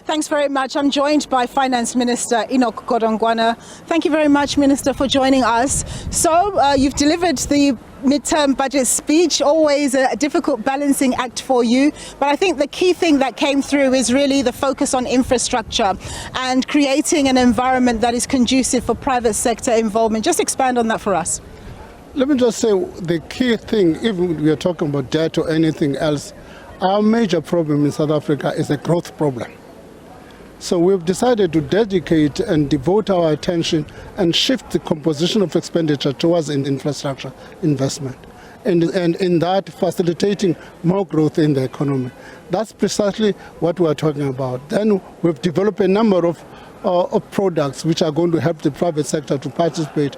Thanks very much. I'm joined by Finance Minister Enoch Godongwana. Thank you very much, Minister, for joining us. So you've delivered the midterm budget speech, always a difficult balancing act for you. But I think the key thing that came through is really the focus on infrastructure and creating an environment that is conducive for private sector involvement. Just expand on that for us. Let me just say the key thing, even we are talking about debt or anything else, our major problem in South Africa is a growth problem. So we've decided to dedicate and devote our attention and shift the composition of expenditure towards infrastructure investment, and in that facilitating more growth in the economy. That's precisely what we're talking about. Then we've developed a number of products which are going to help the private sector to participate.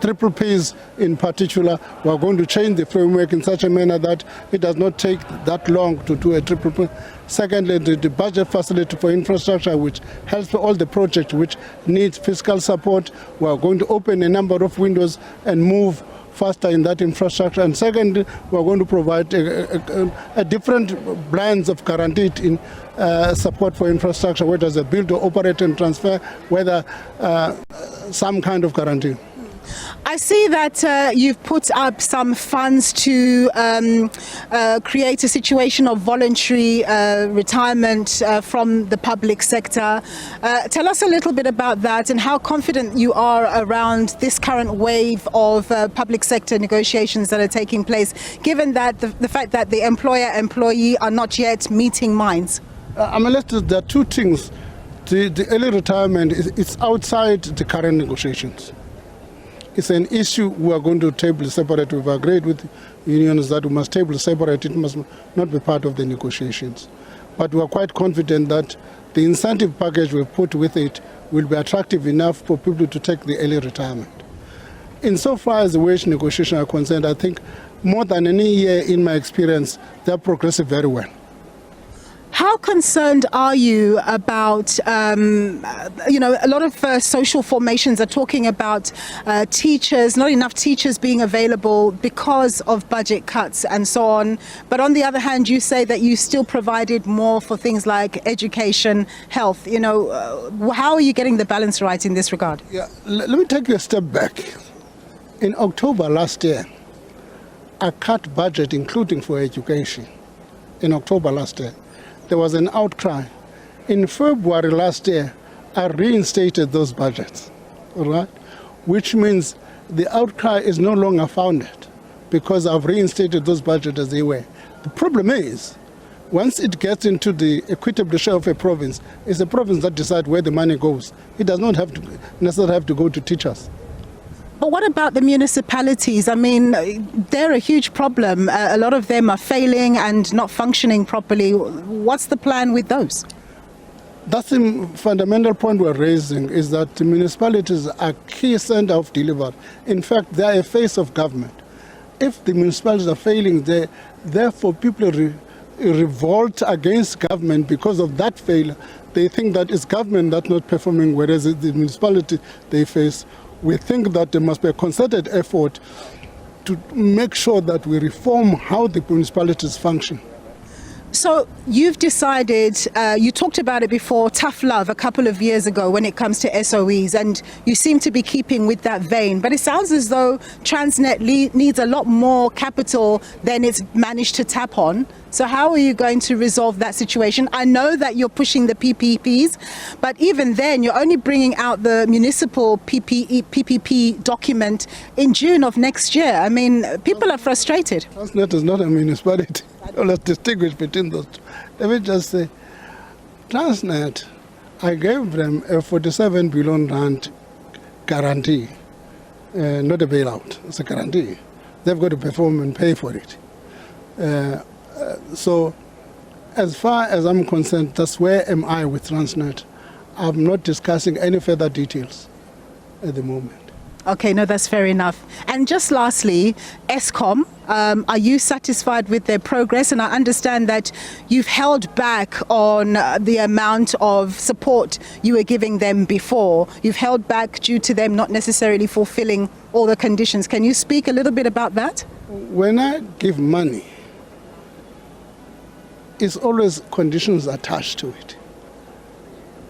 Triple Ps in particular, we're going to change the framework in such a manner that it does not take that long to do a triple P. Secondly, the budget facility for infrastructure, which helps all the projects which need fiscal support. We're going to open a number of windows and move faster in that infrastructure. And secondly, we're going to provide a different blends of guaranteed in support for infrastructure, whether it's a build or operate and transfer, whether some kind of guarantee. I see that you've put up some funds to create a situation of voluntary retirement from the public sector. Tell us a little bit about that and how confident you are around this current wave of public sector negotiations that are taking place, given that the fact that the employer-employee are not yet meeting minds. There are two things. The early retirement is outside the current negotiations. It's an issue we are going to table separate. We've agreed with unions that we must table separate. It must not be part of the negotiations. But we are quite confident that the incentive package we put with it will be attractive enough for people to take the early retirement. Insofar as the wage negotiations are concerned, I think more than any year in my experience, they're progressing very well. How concerned are you about, a lot of social formations are talking about teachers, not enough teachers being available because of budget cuts and so on. But on the other hand, you say that you still provided more for things like education, health. How are you getting the balance right in this regard? Yeah, let me take you a step back. In October last year, I cut budget, including for education, in October last year. There was an outcry. In February last year, I reinstated those budgets, all right? Which means the outcry is no longer founded because I've reinstated those budgets as they were. The problem is, once it gets into the equitable share of a province, it's the province that decides where the money goes. It does not have to necessarily have to go to teachers. But what about the municipalities? I mean, they're a huge problem. A lot of them are failing and not functioning properly. What's the plan with those? That's the fundamental point we're raising, is that the municipalities are key center of delivery. In fact, they are a face of government. If the municipalities are failing, therefore people revolt against government because of that failure. They think that it's government that's not performing, whereas it's the municipality they face. We think that there must be a concerted effort to make sure that we reform how the municipalities function. So you've decided, you talked about it before, tough love a couple of years ago when it comes to SOEs, and you seem to be keeping with that vein. But it sounds as though Transnet needs a lot more capital than it's managed to tap on. So how are you going to resolve that situation? I know that you're pushing the PPPs, but even then you're only bringing out the municipal PPP document in June of next year. I mean, people are frustrated. Transnet is not a municipality. Let's distinguish between those two. Let me just say, Transnet, I gave them a 47 billion rand guarantee, not a bailout, it's a guarantee. They've got to perform and pay for it. So as far as I'm concerned, that's where am I with Transnet. I'm not discussing any further details at the moment. Okay, no, that's fair enough. And just lastly, Eskom, are you satisfied with their progress? And I understand that you've held back on the amount of support you were giving them before. You've held back due to them not necessarily fulfilling all the conditions. Can you speak a little bit about that? When I give money, it's always conditions attached to it.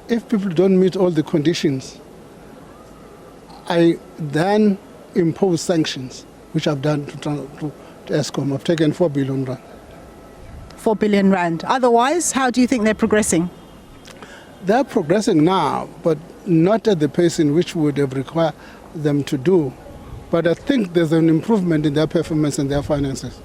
if people don't meet all the conditions, I then impose sanctions, which I've done to Eskom. I've taken 4 billion rand. 4 billion rand. Otherwise, how do you think they're progressing? They're progressing now, but not at the pace in which we would have required them to do. But I think there's an improvement in their performance and their finances.